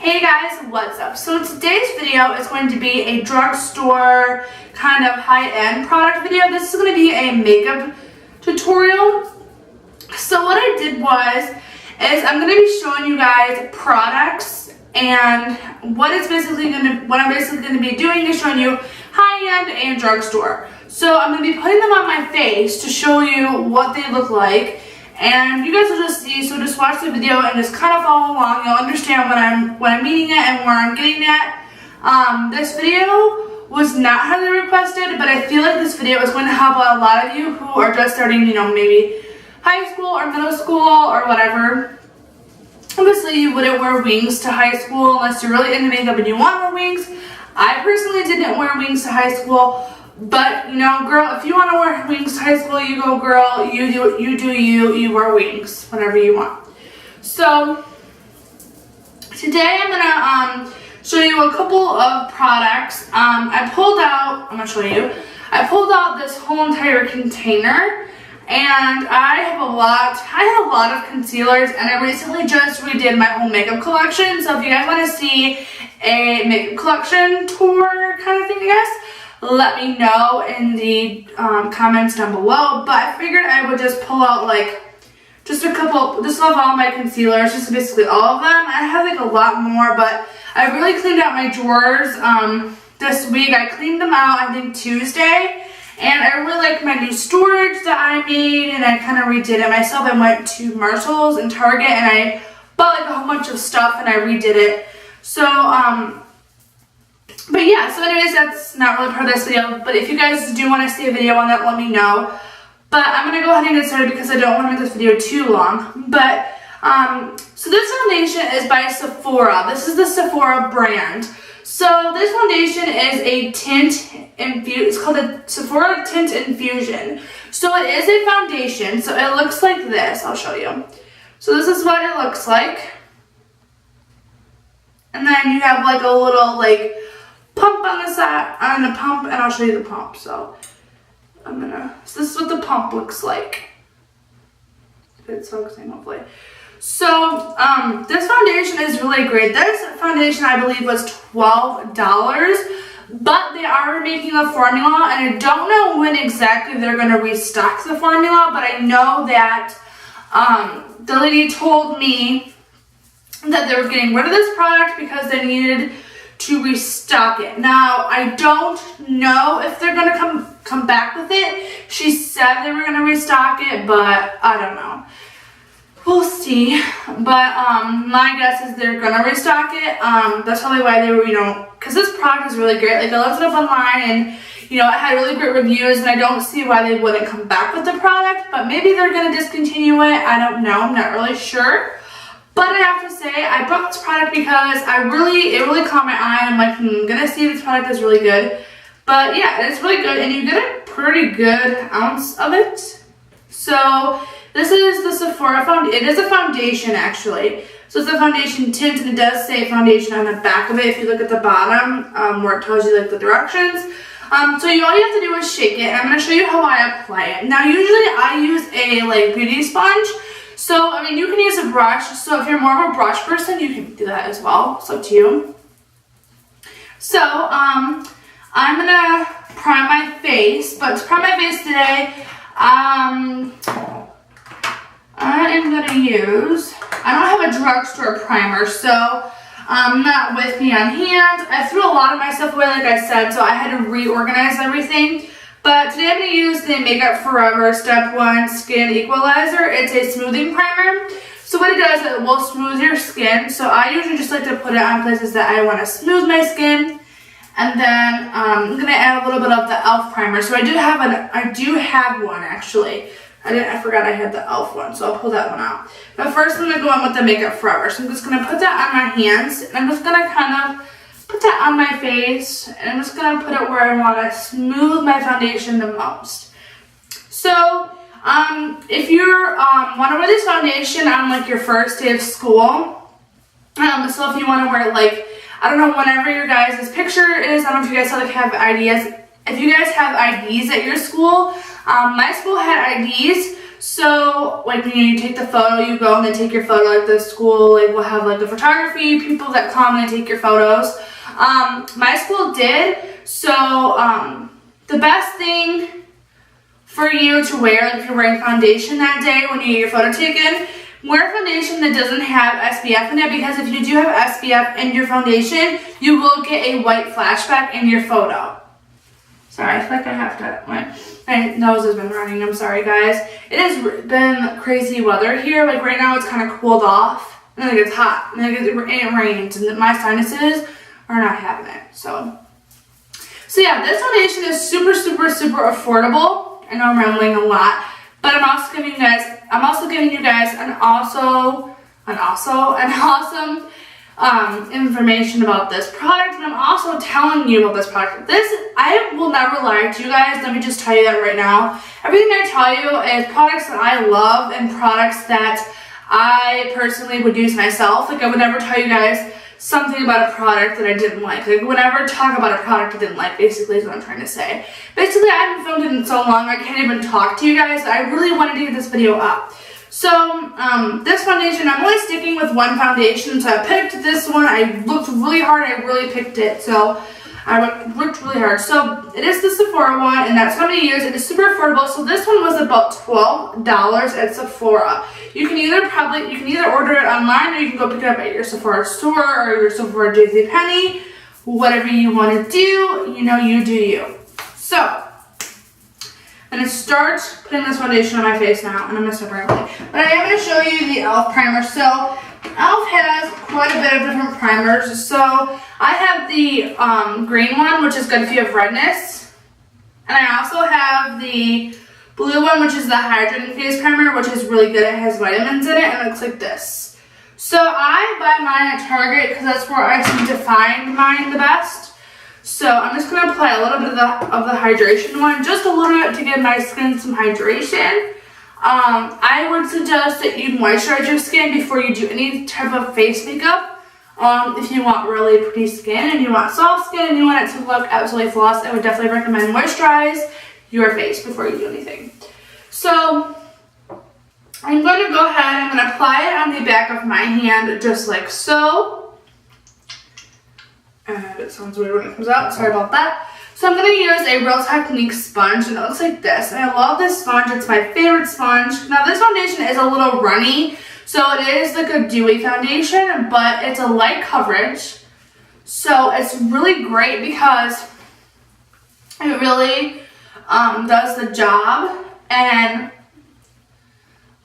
Hey guys, what's up? So today's video is going to be a drugstore kind of high-end product video. This is going to be a makeup tutorial. So what I did is I'm going to be showing you guys products, and what I'm basically going to be doing is showing you high-end and drugstore. So I'm going to be putting them on my face to show you what they look like. And you guys will just see, so just watch the video and just kind of follow along. You'll understand what I'm meaning at and where I'm getting at. This video was not highly requested, but I feel like this video is going to help out a lot of you who are just starting, maybe high school or middle school or whatever. Obviously, you wouldn't wear wings to high school unless you're really into makeup and you want to wear wings. I personally didn't wear wings to high school. But, girl, if you want to wear wings to high school, you go, girl. You wear wings whenever you want. So, today I'm going to show you a couple of products. I pulled out this whole entire container, and I had a lot of concealers, and I recently just redid my whole makeup collection. So if you guys want to see a makeup collection tour kind of thing, I guess, let me know in the comments down below. But I figured I would just pull out just of all my concealers, just basically all of them. I have a lot more, but I really cleaned out my drawers this week. I cleaned them out, I think, Tuesday, and I really like my new storage that I made, and I kind of redid it myself. I went to Marshalls and Target, and I bought a whole bunch of stuff, and I redid it. So but yeah, so anyways, that's not really part of this video, but if you guys do want to see a video on that, let me know. But I'm going to go ahead and get started because I don't want to make this video too long. But, so this foundation is by Sephora. This is the Sephora brand. So this foundation is a tint it's called a Sephora Tint Infusion. So it is a foundation, so it looks like this. I'll show you. So this is what it looks like. And then you have a little pump on the side, and I'll show you the pump. So this is what the pump looks like. It's focusing, hopefully. So this foundation is really great. This foundation, I believe, was $12, but they are making a formula, and I don't know when exactly they're going to restock the formula, but I know that the lady told me that they were getting rid of this product because they needed to restock it. Now, I don't know if they're going to come back with it. She said they were going to restock it, but I don't know. We'll see. But my guess is they're going to restock it. That's probably why they were, because this product is really great. I looked it up online, and it had really great reviews, and I don't see why they wouldn't come back with the product, but maybe they're going to discontinue it. I don't know. I'm not really sure. But I have to say, I bought this product because it really caught my eye. I'm like, I'm gonna see if this product is really good. But yeah, it's really good, and you get a pretty good ounce of it. So this is the Sephora foundation. It is a foundation, actually. So it's a foundation tint, and it does say foundation on the back of it if you look at the bottom where it tells you the directions. So all you have to do is shake it, and I'm gonna show you how I apply it. Now, usually I use a beauty sponge. So, you can use a brush. So, if you're more of a brush person, you can do that as well. It's up to you. So, I'm going to prime my face. But to prime my face today, I am going to use, I don't have a drugstore primer, so not with me on hand. I threw a lot of my stuff away, like I said, so I had to reorganize everything. But today I'm going to use the Makeup Forever Step 1 Skin Equalizer. It's a smoothing primer. So what it does, it will smooth your skin. So I usually just like to put it on places that I want to smooth my skin. And then I'm going to add a little bit of the e.l.f. primer. So I do have one actually. I forgot I had the e.l.f. one, so I'll pull that one out. But first I'm going to go in with the Makeup Forever. So I'm just going to put that on my hands. And I'm just going to kind of put that on my face, and I'm just going to put it where I want to smooth my foundation the most. So, if you want to wear this foundation on your first day of school, so if you want to wear I don't know, whenever your guys' picture is, I don't know if you guys have IDs. If you guys have IDs at your school, my school had IDs, So like when you take the photo, you go and they take your photo. Like the school, like will have like the photography people that come and take your photos. My school did. So the best thing for you to wear, like if you're wearing foundation that day when you get your photo taken, wear foundation that doesn't have SPF in it, because if you do have SPF in your foundation, you will get a white flashback in your photo. Sorry, I feel like I have to, my nose has been running, I'm sorry guys. It has been crazy weather here, like right now it's kind of cooled off, and then it gets hot, and then it rains, and my sinuses are not having it, so yeah, this foundation is super affordable. I know I'm rambling a lot, but I'm also giving you guys an awesome information about this product, and I'm also telling you about this product. I will never lie to you guys. Let me just tell you that right now. Everything I tell you is products that I love and products that I personally would use myself. Like I would never tell you guys something about a product that I didn't like. Like, I would never talk about a product I didn't like, basically is what I'm trying to say. Basically, I haven't filmed it in so long, I can't even talk to you guys. I really wanted to get this video up. So, this foundation, I'm only sticking with one foundation, so I picked this one. I looked really hard, I really picked it, so I worked really hard. So, it is the Sephora one, and that's how many years. It is super affordable. So, this one was about $12 at Sephora. You can either order it online, or you can go pick it up at your Sephora store or your Sephora JCPenney, whatever you want to do. You know, you do you. So, I'm going to start putting this foundation on my face now, and I'm going to start right away. But I am going to show you the e.l.f. primer. So, e.l.f. has quite a bit of different primers. So, I have the green one, which is good if you have redness. And I also have the blue one, which is the hydrating face primer, which is really good. It has vitamins in it, and it looks like this. So I buy mine at Target because that's where I seem to find mine the best. So I'm just going to apply a little bit of the hydration one, just a little bit to give my skin some hydration. I would suggest that you moisturize your skin before you do any type of face makeup. If you want really pretty skin and you want soft skin and you want it to look absolutely flawless, I would definitely recommend moisturize your face before you do anything. So I'm going to go ahead, I'm going to apply it on the back of my hand just like so. And it sounds weird when it comes out, sorry about that. So I'm going to use a Real Technique sponge, and it looks like this. And I love this sponge, it's my favorite sponge. Now this foundation is a little runny, so it is like a dewy foundation, but it's a light coverage. So it's really great because it really does the job. And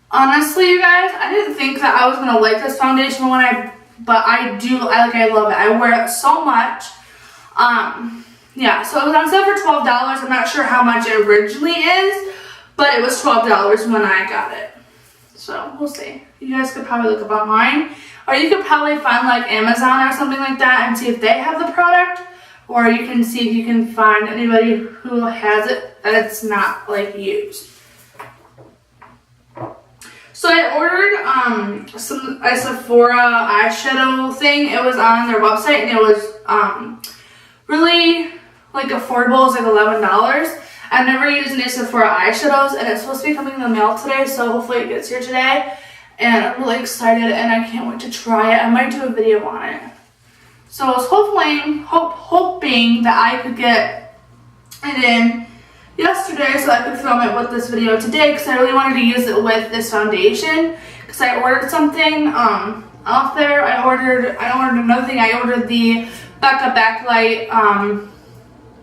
honestly, you guys, I didn't think that I was gonna like this foundation but I love it. I wear it so much. Yeah, so it was on sale for $12. I'm not sure how much it originally is, but it was $12 when I got it. So we'll see. You guys could probably look up online, or you could probably find like Amazon or something like that and see if they have the product, or you can see if you can find anybody who has it that it's not like used. So I ordered a Sephora eyeshadow thing. It was on their website, and it was really like affordable. It was like $11. I've never used any Sephora eyeshadows, and it's supposed to be coming in the mail today, so hopefully it gets here today. And I'm really excited, and I can't wait to try it. I might do a video on it. So I was hoping that I could get it in yesterday so I could film it with this video today, because I really wanted to use it with this foundation, because I ordered something off there. I ordered another thing. I ordered the Becca Backlight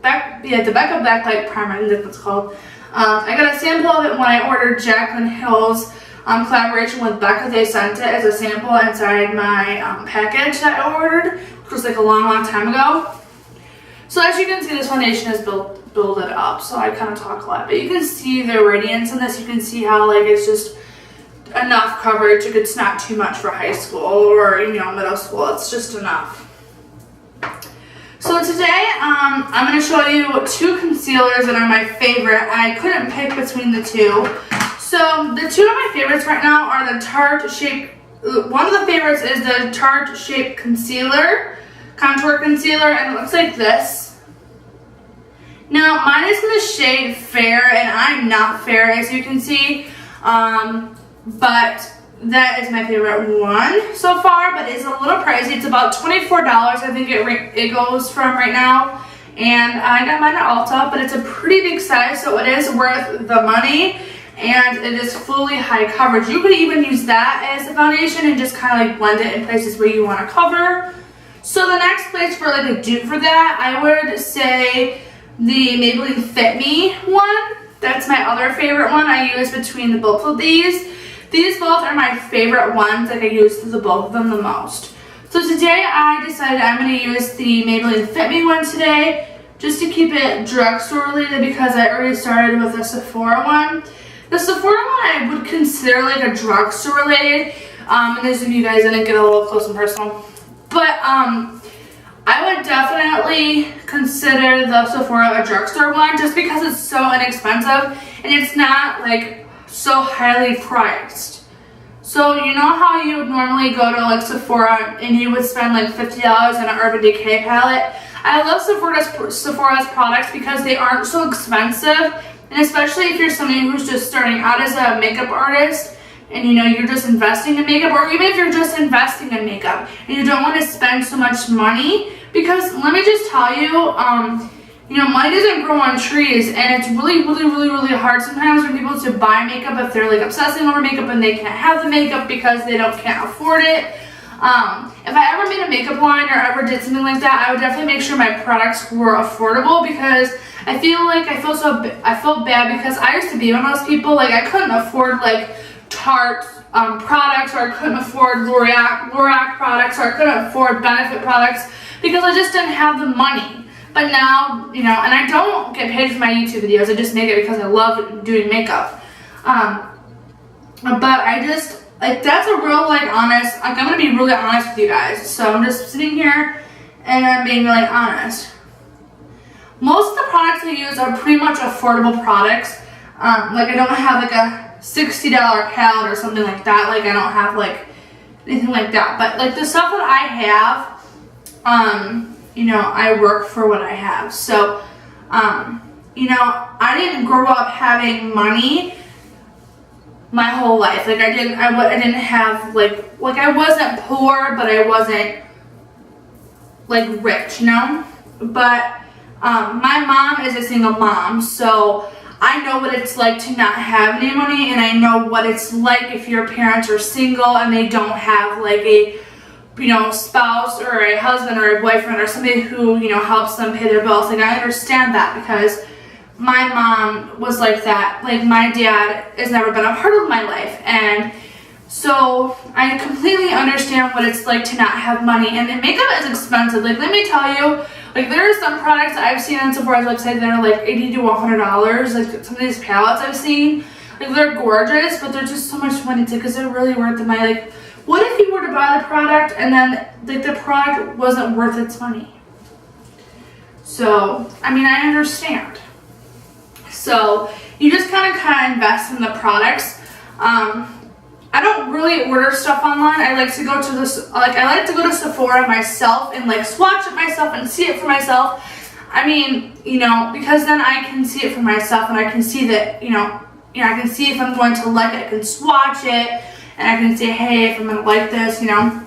the Becca Backlight primer, I think that's what it's called. I got a sample of it when I ordered Jaclyn Hill's collaboration with Becca. They sent it as a sample inside my package that I ordered, which was like a long time ago. So as you can see, this foundation is builded up, so I kind of talk a lot, but you can see the radiance in this. You can see how like it's just enough coverage. It's not too much for high school or middle school. It's just enough. So today I'm going to show you 2 concealers that are my favorite. I couldn't pick between the 2. So the 2 of my favorites right now are the Tarte Shape. One of the favorites is the Tarte Shape Contour Concealer, and it looks like this. Now mine is in the shade Fair, and I'm not fair, as you can see. But that is my favorite one so far, but it's a little pricey. It's about $24, I think it goes from right now. And I got mine at Ulta, but it's a pretty big size, so it is worth the money. And it is fully high coverage. You could even use that as a foundation and just kind of like blend it in places where you want to cover. So the next place for like a dupe for that, I would say the Maybelline Fit Me one. That's my other favorite one I use between the both of these. These both are my favorite ones. Like I use the both of them the most. So today I decided I'm going to use the Maybelline Fit Me one today, just to keep it drugstore related because I already started with the Sephora one. The Sephora one I would consider like a drugstore related, and those of you guys didn't get a little close and personal. But I would definitely consider the Sephora a drugstore one just because it's so inexpensive and it's not like so highly priced. So you know how you would normally go to like Sephora and you would spend like $50 on an Urban Decay palette? I love Sephora's products because they aren't so expensive, and especially if you're somebody who's just starting out as a makeup artist and you know you're just investing in makeup, or even if you're just investing in makeup and you don't want to spend so much money, because let me just tell you, you know, money doesn't grow on trees, and it's really hard sometimes for people to buy makeup if they're like obsessing over makeup and they can't have the makeup because they can't afford it. If I ever made a makeup line or ever did something like that, I would definitely make sure my products were affordable, because I felt bad because I used to be one of those people, like I couldn't afford like Tarte products, or I couldn't afford Lorac products, or I couldn't afford Benefit products because I just didn't have the money. But now, you know, and I don't get paid for my YouTube videos, I just make it because I love doing makeup. But I just, like, that's a real, like, honest, like, I'm going to be really honest with you guys. So I'm just sitting here and I'm being really honest. Most of the products I use are pretty much affordable products. Like, I don't have, like, a $60 palette or something like that. Like, I don't have, like, anything like that. But, like, the stuff that I have, you know, I work for what I have. So, you know, I didn't grow up having money my whole life. Like I didn't have like I wasn't poor, but I wasn't like rich, you know. But my mom is a single mom, so I know what it's like to not have any money, and I know what it's like if your parents are single and they don't have like a, you know, spouse or a husband or a boyfriend or somebody who, you know, helps them pay their bills. Like I understand that because my mom was like that. Like my dad has never been a part of my life, and so I completely understand what it's like to not have money. And makeup is expensive. Like let me tell you, like there are some products I've seen on Sephora's website that are like $80 to $100. Like some of these palettes I've seen, like they're gorgeous, but they're just so much money too because they're really worth the money. Like what if you were to buy the product and then like the product wasn't worth its money? So I mean, I understand. So you just kind of invest in the products. I don't really order stuff online. I like to go to Sephora myself and like swatch it myself and see it for myself. I mean, you know, because then I can see it for myself and I can see that, you know, I can see if I'm going to like it. I can swatch it and I can say, hey, if I'm gonna like this, you know.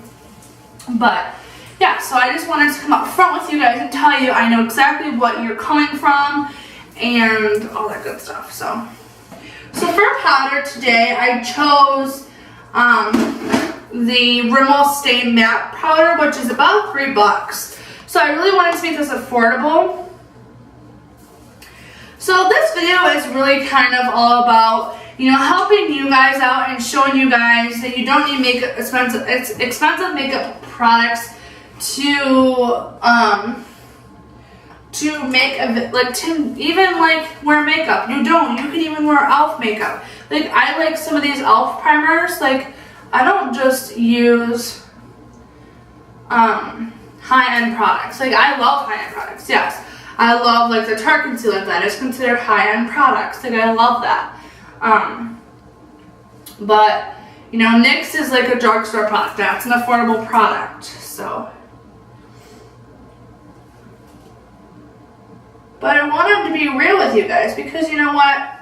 But yeah, so I just wanted to come up front with you guys and tell you I know exactly what you're coming from and all that good stuff. So for powder today, I chose the Rimmel Stay Matte powder, which is about $3. So I really wanted to make this affordable. So this video is really kind of all about, you know, helping you guys out and showing you guys that you don't need expensive makeup products to make to even like wear makeup. You can even wear e.l.f. makeup. Like I like some of these e.l.f. primers. Like I don't just use high-end products. Like I love high-end products, yes. I love like the Tarte concealer, that is considered high-end products. Like I love that. But you know, NYX is like a drugstore product. That's an affordable product. So but I wanted to be real with you guys because you know what?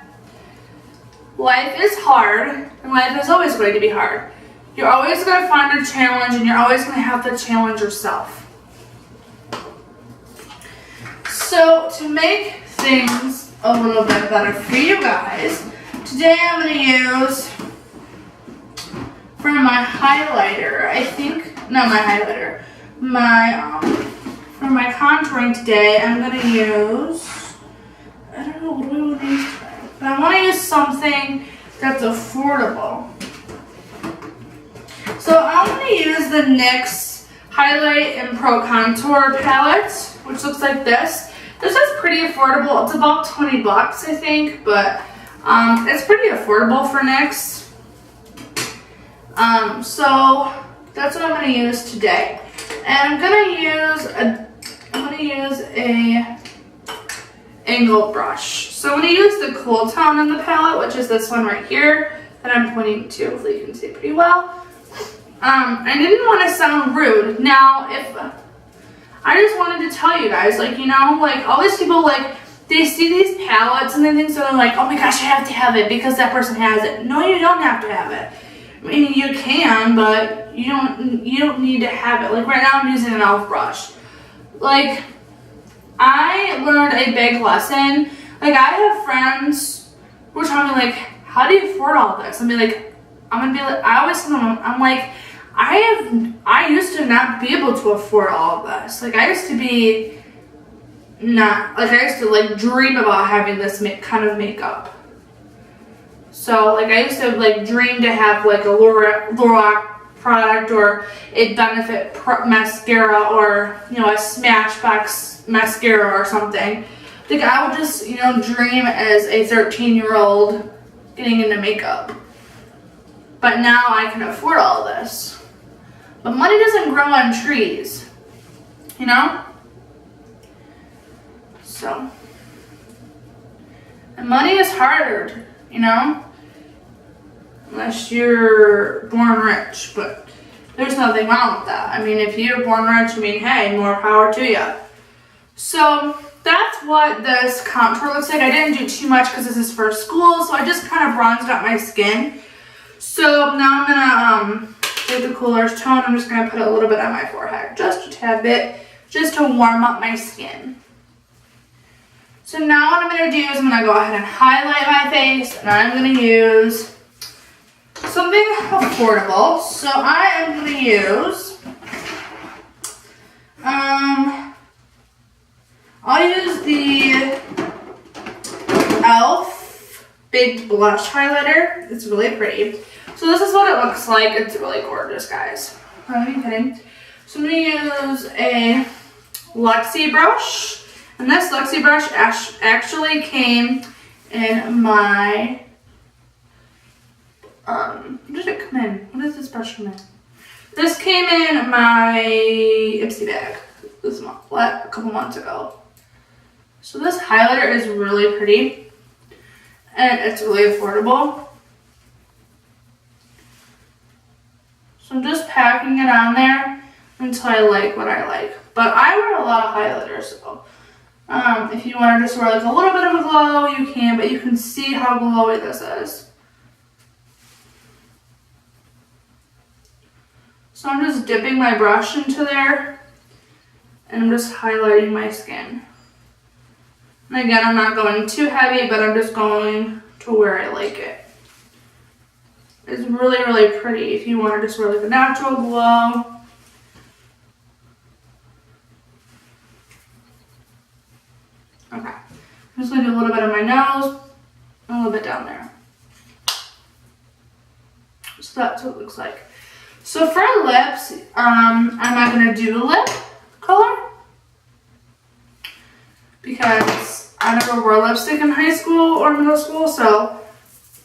life is hard, and life is always going to be hard. You're always going to find a challenge, and you're always going to have to challenge yourself. So, to make things a little bit better for you guys, today I'm going to use, for my highlighter, for my contouring today, I'm going to use, I don't know, what do I want to use today? But I want to use something that's affordable. So I'm going to use the NYX Highlight and Pro Contour palette, which looks like this. This is pretty affordable. It's about 20 bucks, I think, but it's pretty affordable for NYX. So that's what I'm going to use today. And I'm going to use a angled brush. So I'm going to use the Cool Tone in the palette, which is this one right here that I'm pointing to. Hopefully you can see it pretty well. I didn't want to sound rude. Now, I just wanted to tell you guys, like, you know, like, all these people, like, they see these palettes and they think, so they're like, oh my gosh, I have to have it because that person has it. No, you don't have to have it. I mean, you can, but you don't need to have it. Like, right now I'm using an e.l.f. brush. Like, I learned a big lesson. Like, I have friends who are telling me, like, how do you afford all this? I always tell them, I'm like, I used to not be able to afford all of this. Like, I used to like dream about having this kind of makeup. So, like, I used to like dream to have like a Lorac product or a Benefit mascara or, you know, a Smashbox mascara or something. Like, I would just, you know, dream as a 13-year-old getting into makeup. But now I can afford all this. But money doesn't grow on trees, you know? So, and money is hard, you know? Unless you're born rich, but there's nothing wrong with that. I mean, if you're born rich, I mean, hey, more power to you. So, that's what this contour looks like. I didn't do too much because this is for school, so I just kind of bronzed up my skin. So now I'm going to take the Cooler's Tone. I'm just going to put a little bit on my forehead, just a tad bit, just to warm up my skin. So now what I'm going to do is I'm going to go ahead and highlight my face, and I'm going to use something affordable. So I am going to use, I'll use the e.l.f. Big Blush Highlighter. It's really pretty. So this is what it looks like. It's really gorgeous, guys. I'm not even kidding. So I'm going to use a Luxie brush. And this Luxie brush actually came in my, when did it come in? When did this brush come in? This came in my Ipsy bag this month, a couple months ago. So this highlighter is really pretty. And it's really affordable. So I'm just packing it on there until I like what I like. But I wear a lot of highlighters, so if you want to just wear like a little bit of a glow, you can, but you can see how glowy this is. So I'm just dipping my brush into there, and I'm just highlighting my skin. And again, I'm not going too heavy, but I'm just going to where I like it. It's really, really pretty if you want to just wear like a natural glow. Okay, I'm just going to do a little bit on my nose and a little bit down there. So that's what it looks like. So for lips, I'm not going to do lip color because I never wore lipstick in high school or middle school, so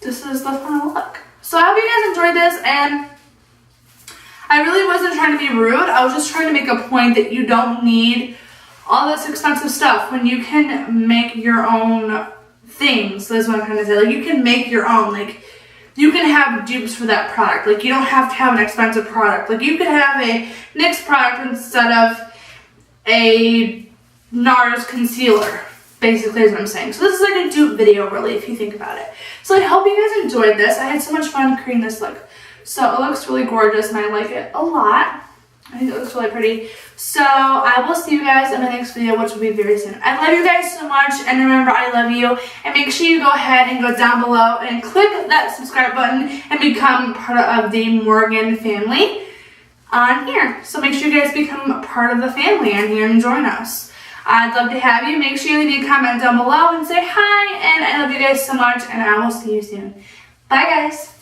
this is the final look. So I hope you guys enjoyed this, and I really wasn't trying to be rude. I was just trying to make a point that you don't need all this expensive stuff when you can make your own things. That's what I'm trying to say. Like, you can make your own. Like, you can have dupes for that product. Like, you don't have to have an expensive product. Like, you could have a NYX product instead of a NARS concealer base. basically is what I'm saying. So this is like a dupe video, really, if you think about it. So I hope you guys enjoyed this. I had so much fun creating this look. So it looks really gorgeous, and I like it a lot. I think it looks really pretty. So I will see you guys in my next video, which will be very soon. I love you guys so much, and remember, I love you. And make sure you go ahead and go down below and click that subscribe button and become part of the Morgan family on here. So make sure you guys become a part of the family on here and join us. I'd love to have you. Make sure you leave me a comment down below and say hi. And I love you guys so much, and I will see you soon. Bye, guys.